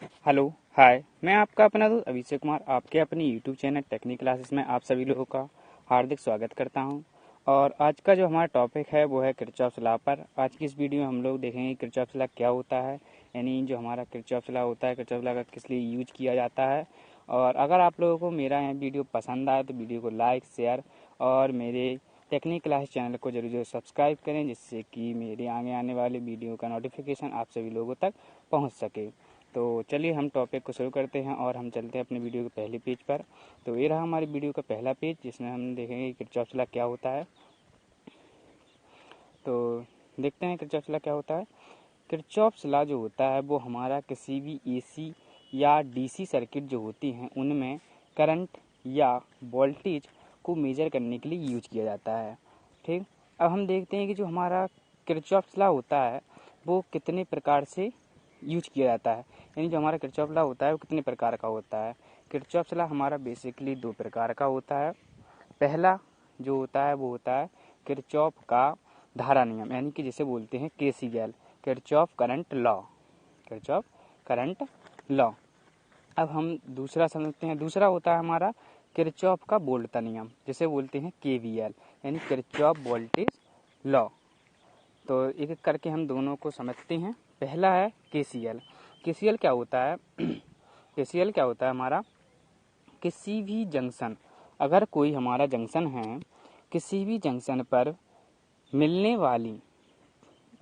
Hello hi, मैं आपका अपना दोस्त अभिषेक कुमार आपके अपनी यूट्यूब चैनल टेक्निक क्लासेस में आप सभी लोगों का हार्दिक स्वागत करता हूं। और आज का जो हमारा टॉपिक है वो है किरचॉफ लॉ पर। आज की इस वीडियो में हम लोग देखेंगे किरचॉफ लॉ क्या होता है, यानी जो हमारा किरचॉफ लॉ होता है, किरचॉफ लॉ का किस लिए यूज किया जाता है। और अगर आप लोगों को मेरा यह वीडियो पसंद आए तो वीडियो को लाइक शेयर और मेरे टेक्निक क्लास चैनल को जरूर सब्सक्राइब करें, जिससे कि मेरे आगे आने वाले वीडियो का नोटिफिकेशन आप सभी लोगों तक पहुंच सके। तो चलिए हम टॉपिक को शुरू करते हैं और हम चलते हैं अपने वीडियो के पहले पेज पर। तो ये रहा हमारी वीडियो का पहला पेज, जिसमें हम देखेंगे किरचॉफ लॉ क्या होता है। तो देखते हैं किरचॉफ लॉ क्या होता है। किरचॉफ लॉ जो होता है वो हमारा किसी भी एसी या डीसी सर्किट जो होती हैं उनमें करंट या वोल्टेज को मेजर करने के लिए यूज किया जाता है। ठीक, अब हम देखते हैं कि जो हमारा किरचॉफ लॉ होता है वो कितने प्रकार से यूज किया जाता है, यानी जो हमारा किरचॉफ लॉ होता है वो कितने प्रकार का होता है। किरचॉफ लॉ हमारा बेसिकली दो प्रकार का होता है। पहला जो होता है वो होता है किरचॉफ का धारा नियम, यानी कि जिसे बोलते हैं KCL, Kirchhoff current law, Kirchhoff current law. अब हम दूसरा समझते हैं। दूसरा होता है हमारा किरचॉफ का वोल्टता नियम, जिसे बोलते हैं केवीएल, यानी किरचॉफ वोल्टेज लॉ। तो एक एक करके हम दोनों को समझते हैं। पहला है केसीएल। केसीएल क्या होता है? केसीएल क्या होता है हमारा? किसी भी जंक्शन, अगर कोई हमारा जंक्शन है, किसी भी जंक्शन पर मिलने वाली,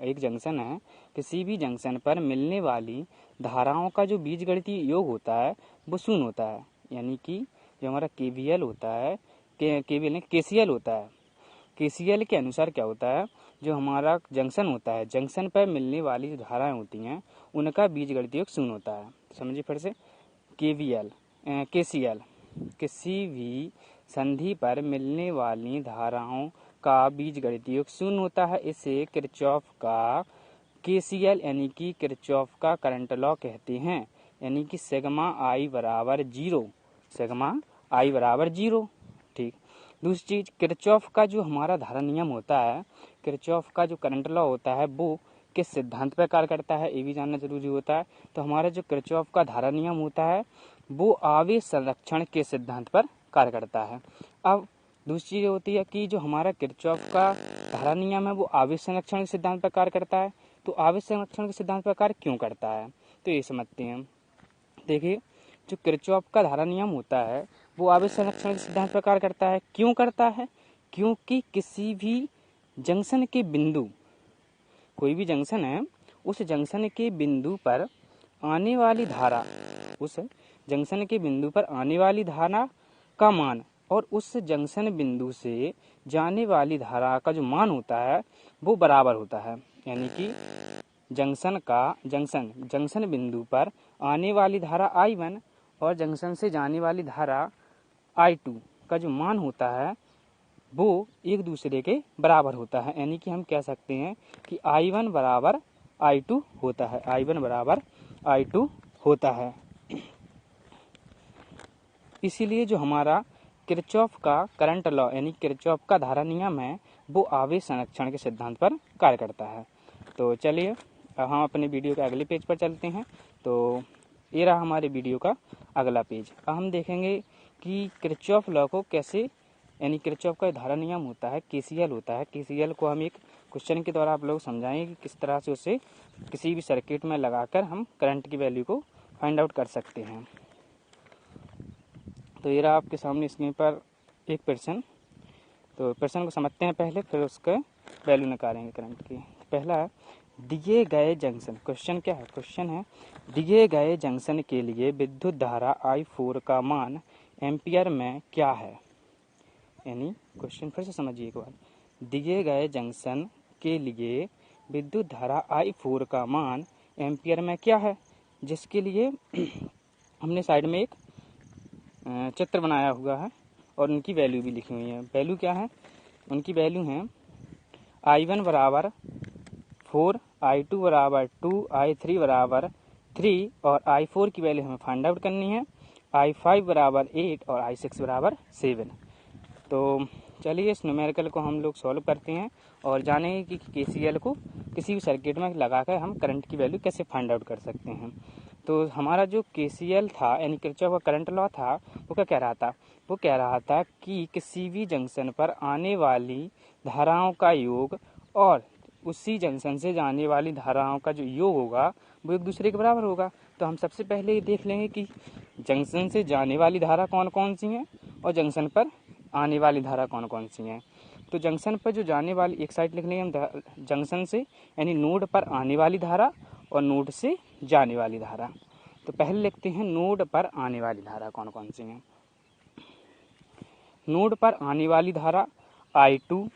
एक जंक्शन है, किसी भी जंक्शन पर मिलने वाली धाराओं का जो बीजगणितीय योग होता है वो शून्य होता है। यानी कि जो हमारा केवीएल होता है, केवीएल केसीएल होता है। केसीएल के अनुसार क्या होता है, जो हमारा जंक्शन होता है, जंक्शन पर मिलने वाली जो धाराएं होती हैं उनका बीजगणितीय योग शून्य होता है। समझिए फिर से, केवीएल केसीएल, किसी भी संधि पर मिलने वाली धाराओं का बीजगणितीय योग शून्य होता है। इसे किरचॉफ का केसीएल यानी कि किरचॉफ का करंट लॉ कहते हैं, यानी कि सिग्मा आई बराबर जीरो, सिग्मा आई बराबर जीरो। ठीक, दूसरी चीज, किरचॉफ का जो हमारा धारा नियम होता है, किरचॉफ का जो करंट लॉ होता है वो किस सिद्धांत पर कार्य करता है, ये भी जानना जरूरी होता है। तो हमारा जो किरचॉफ का धारा नियम होता है वो आवेश संरक्षण के सिद्धांत पर कार्य करता है। अब दूसरी चीज होती है कि जो हमारा किरचॉफ का धारा नियम है वो आवेश संरक्षण के सिद्धांत पर कार्य करता है। तो आवेश संरक्षण के सिद्धांत पर कार्य क्यों करता है, तो ये समझते हैं। देखिए, जो किरचॉफ का धारा नियम होता है वो आवेश संरक्षण के सिद्धांत पर कार्य करता है। क्यों करता है? क्योंकि किसी भी जंक्शन के बिंदु, कोई भी जंक्शन है, उस जंक्शन के बिंदु पर आने वाली धारा, उस जंक्शन के बिंदु पर आने वाली धारा का मान और उस जंक्शन बिंदु से जाने वाली धारा का जो मान होता है वो बराबर होता है। यानी कि जंक्शन बिंदु पर आने वाली धारा I1 और जंक्शन से जाने वाली धारा I2 का जो मान होता है वो एक दूसरे के बराबर होता है। यानी कि हम कह सकते हैं कि I1 बराबर I2 होता है, I1 बराबर I2 होता है। इसीलिए जो हमारा किरचॉफ का करंट लॉ यानी किरचॉफ का धारा नियम है वो आवेश संरक्षण के सिद्धांत पर कार्य करता है। तो चलिए हम अपने वीडियो के अगले पेज पर चलते हैं। तो ये रहा हमारे वीडियो का अगला पेज। अब हम देखेंगे कि किरचॉफ लॉ को कैसे, यानी किरचॉफ का धारा नियम होता है केसीएल होता है, केसीएल को हम एक क्वेश्चन के द्वारा आप लोग समझाएंगे कि किस तरह से उसे किसी भी सर्किट में लगाकर हम करंट की वैल्यू को फाइंड आउट कर सकते हैं। तो ये रहा आपके सामने स्क्रीन पर एक प्रश्न। तो प्रश्न को समझते हैं पहले, फिर उसके वैल्यू निकालेंगे करंट की। पहला, दिए गए जंक्शन, क्वेश्चन क्या है? क्वेश्चन है दिए गए जंक्शन के लिए विद्युत धारा I4 का मान एम्पियर में क्या है। यानी क्वेश्चन फिर से समझिए एक बार, दिए गए जंक्शन के लिए विद्युत धारा I4 का मान एम्पियर में क्या है, जिसके लिए हमने साइड में एक चित्र बनाया हुआ है और उनकी वैल्यू भी लिखी हुई है। वैल्यू क्या है? उनकी वैल्यू है I1 बराबर 4, I2 बराबर 2, I3 बराबर 3 और I4 की वैल्यू हमें फाइंड आउट करनी है, I5 बराबर 8 और I6 बराबर 7। तो चलिए इस न्यूमेरिकल को हम लोग सॉल्व करते हैं और जानेंगे कि केसीएल को किसी भी सर्किट में लगाकर हम करंट की वैल्यू कैसे फाइंड आउट कर सकते हैं। तो हमारा जो केसीएल था यानी किरचॉफ का करंट लॉ था वो क्या कह रहा था, वो कह रहा था कि किसी भी जंक्शन पर आने वाली धाराओं का योग और उसी जंक्शन से जाने वाली धाराओं का जो योग होगा वो एक दूसरे के बराबर होगा। तो हम सबसे पहले ये देख लेंगे कि जंक्शन से जाने वाली धारा कौन कौन सी हैं और जंक्शन पर आने वाली धारा कौन कौन सी हैं। तो जंक्शन पर जो जाने वाली, एक साइड लिख लेंगे हम जंक्शन से यानी नोड पर आने वाली धारा और नोड से जाने वाली धारा। तो पहले लिखते हैं नोड पर आने वाली धारा कौन कौन सी हैं। नोड पर आने वाली धारा I2,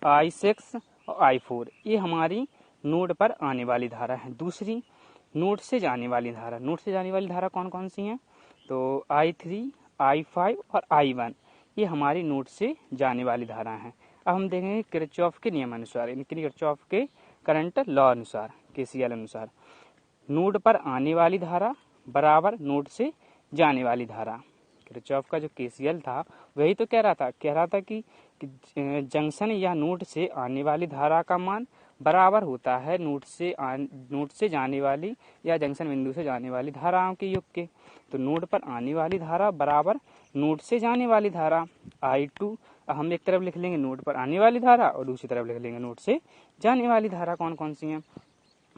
I6 और I4 ये हमारी नोड पर आने वाली धारा है। दूसरी नोड से जाने वाली धारा, नोड से जाने वाली धारा कौन कौन सी हैं, तो I3, I5 और I1 ये हमारी नोड से जाने वाली धारा हैं। अब हम देखेंगे किरचॉफ के नियम अनुसार यानी किरचॉफ के करंट लॉ अनुसार, केसीएल अनुसार, नोड पर आने वाली धारा बराबर नोड से जाने वाली धारा। किरचॉफ का जो केसीएल था वही तो कह रहा था कि जंक्शन या नोड से आने वाली धारा का मान बराबर होता है नोड से जाने वाली या जंक्शन बिंदु से जाने वाली धाराओं के योग के। तो नोड पर आने वाली धारा बराबर नोड से जाने वाली धारा I2। हम एक तरफ लिख लेंगे नोड पर आने वाली धारा और दूसरी तरफ लिख लेंगे नोड से जाने वाली धारा कौन कौन सी हैं।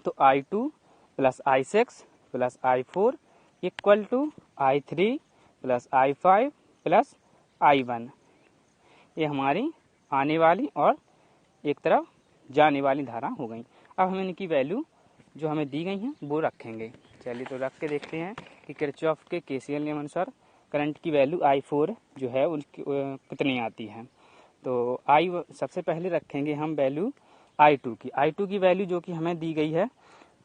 तो I2 plus I6 plus I4 equal to I3 plus I5 plus I1 ये हमारी आने वाली और एक तरफ जाने वाली धारा हो गई। अब हम इनकी वैल्यू जो हमें दी गई हैं वो रखेंगे। चलिए तो रख के देखते हैं कि किरचॉफ के केसीएल नियम अनुसार करंट की वैल्यू I4 जो है उनकी कितनी आती है। तो सबसे पहले रखेंगे हम वैल्यू I2 की। I2 की वैल्यू जो कि हमें दी गई है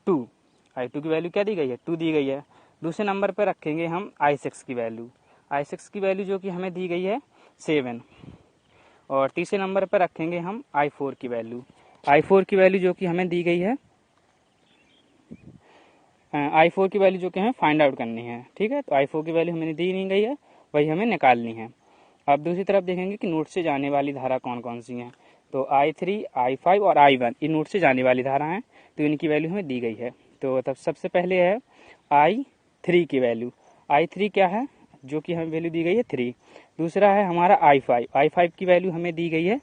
2। I2 की वैल्यू क्या दी गई है, 2 दी गई है। दूसरे नंबर पर रखेंगे हम I6 की वैल्यू। I6 की वैल्यू जो कि हमें दी गई है 7। और तीसरे नंबर पर रखेंगे हम I4 की वैल्यू। I4 की वैल्यू जो कि हमें दी गई है, I4 की वैल्यू जो कि हमें फाइंड आउट करनी है। ठीक है, तो I4 की वैल्यू हमें दी नहीं गई है, वही हमें निकालनी है। अब दूसरी तरफ देखेंगे कि नोड से जाने वाली धारा कौन कौन सी हैं। तो I3, I5 और I1 ये नोड से जाने वाली धारा हैं, तो इनकी वैल्यू हमें दी गई है। तो तब सबसे पहले है I3 की वैल्यू। I3 क्या है, जो कि हमें वैल्यू दी गई है 3। दूसरा है हमारा I5 की वैल्यू हमें दी गई है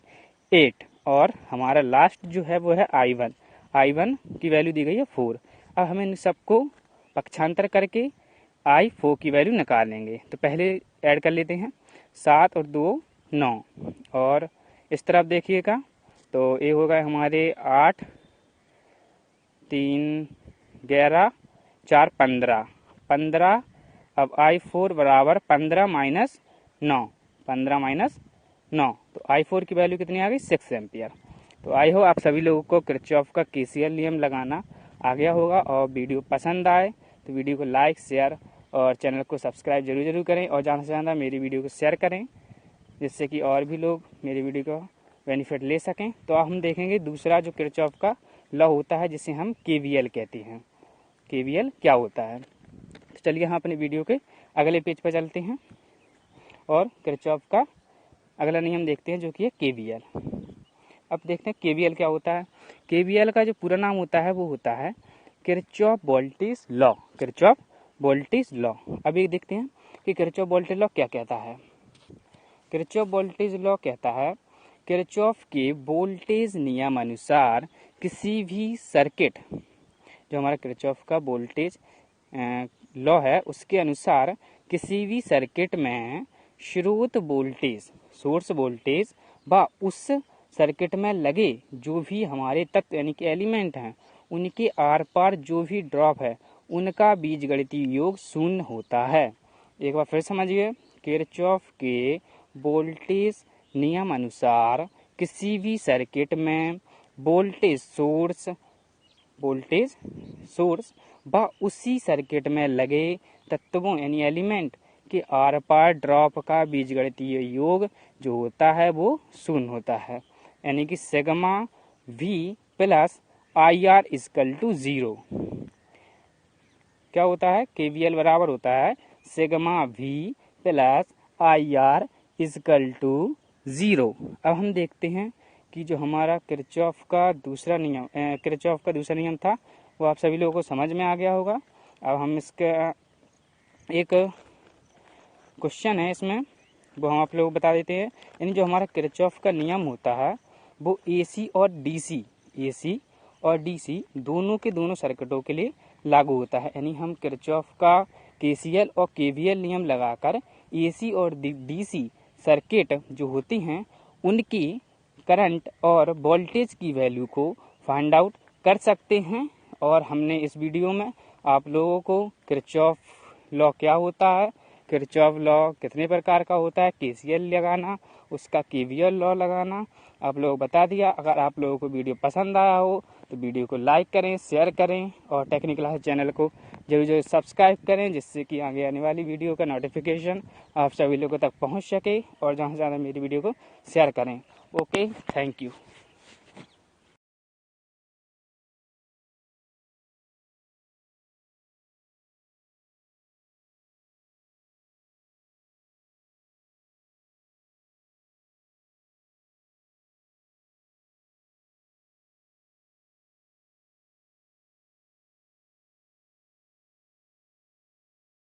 8 और हमारा लास्ट जो है वो है I1 की वैल्यू दी गई है 4। अब हमें इन सबको पक्षांतर करके I4 की वैल्यू निकालेंगे। तो पहले ऐड कर लेते हैं 7 और 2 9 और इस तरफ देखिएगा तो ये होगा हमारे 8 3 11 4 15। अब I4 बराबर 15 माइनस 9 तो I4 की वैल्यू कितनी आ गई 6 एम्पियर। तो आई होप आप सभी लोगों को किरचॉफ का केसीएल नियम लगाना आ गया होगा और वीडियो पसंद आए तो वीडियो को लाइक शेयर और चैनल को सब्सक्राइब जरूर करें और ज़्यादा से ज़्यादा मेरी वीडियो को शेयर करें जिससे कि और भी लोग मेरी वीडियो का बेनिफिट ले सकें। तो अब हम देखेंगे दूसरा जो किरचॉफ का लॉ होता है जिसे हम KVL कहते हैं। KVL क्या होता है, तो चलिए हम अपने वीडियो के अगले पेज पर चलते हैं और किरचॉफ का अगला नियम देखते हैं जो कि है KVL। अब देखते हैं KVL क्या होता है। KVL का जो पूरा नाम होता है वो होता है Kirchhoff voltage law. Kirchhoff voltage law. अभी देखते हैं कि किरचॉफ वोल्टेज लॉ क्या कहता है। किरचॉफ वोल्टेज लॉ कहता है किरचॉफ के वोल्टेज नियम अनुसार किसी भी सर्किट, जो हमारा किरचॉफ का वोल्टेज लॉ है उसके अनुसार किसी भी सर्किट में स्रोत वोल्टेज, सोर्स वोल्टेज व उस सर्किट में लगे जो भी हमारे तत्व यानी कि एलिमेंट हैं उनके आर पार जो भी ड्रॉप है उनका बीजगणितीय योग शून्य होता है। एक बार फिर समझिए, किरचॉफ के वोल्टेज नियम अनुसार किसी भी सर्किट में वोल्टेज सोर्स व उसी सर्किट में लगे तत्वों यानी एलिमेंट के आर पार ड्रॉप का बीजगणितीय योग जो होता है वो शून्य होता है, यानी कि sigma V plus IR equal to 0। क्या होता है, KVL बराबर होता है sigma V plus IR equal to 0। अब हम देखते हैं कि जो हमारा किरचॉफ का दूसरा नियम था वो आप सभी लोगों को समझ में आ गया होगा। अब हम इसका एक क्वेश्चन है इसमें, वो हम आप लोगों को बता देते हैं। यानी जो हमारा किरचॉफ का नियम होता है वो AC और DC दोनों के दोनों सर्किटों के लिए लागू होता है। यानी हम किरचॉफ का KCL और KVL नियम लगाकर AC और DC सर्किट जो होती हैं उनकी करंट और वोल्टेज की वैल्यू को फाइंड आउट कर सकते हैं। और हमने इस वीडियो में आप लोगों को किरचॉफ लॉ क्या होता है, किरचॉफ लॉ कितने प्रकार का होता है, KCL लगाना, उसका KVL लॉ लगाना आप लोगों को बता दिया। अगर आप लोगों को वीडियो पसंद आया हो तो वीडियो को लाइक करें, शेयर करें और टेक्निकल क्लास चैनल को जरूर सब्सक्राइब करें, जिससे कि आगे आने वाली वीडियो का नोटिफिकेशन आप सभी लोगों तक पहुंच सके और ज़्यादा से ज़्यादा मेरी वीडियो को शेयर करें। Okay, thank you.